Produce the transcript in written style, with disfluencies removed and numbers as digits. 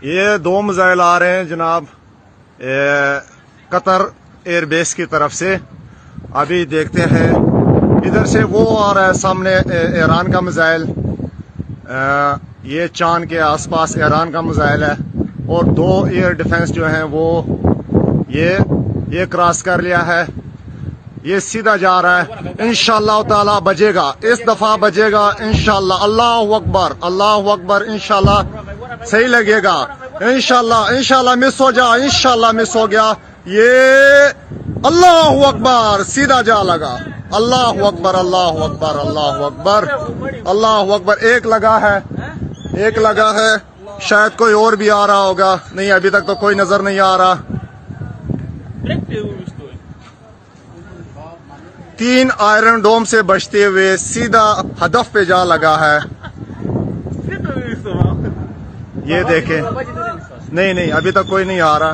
ये 2 मिसाइल आ रहे हैं जनाब कतर एयरबेस की तरफ से। अभी देखते हैं, इधर से वो आ रहा है सामने ईरान का मिसाइल, ये चांद के आसपास ईरान का मिसाइल है, और 2 एयर डिफेंस जो हैं वो ये क्रॉस कर लिया है, ये सीधा जा रहा है। इंशाअल्लाह ताला बजेगा, इस दफा बजेगा इंशाअल्लाह। अल्लाहु अकबर, इंशाअल्लाह सही लगेगा, इंशाअल्लाह मिस हो जा, इंशाअल्लाह मिस हो गया। ये अल्लाहु अकबर सीधा जा लगा। अल्लाहु अकबर, अल्लाहु अकबर, अल्लाहु अकबर, अल्लाहु अकबर। एक लगा है, शायद कोई और भी आ रहा होगा। नहीं, अभी तक तो कोई नजर नहीं आ रहा। 3 आयरन डोम से बचते हुए सीधा हदफ पे जा लगा है। ये देखें, नहीं अभी तक कोई नहीं आ रहा।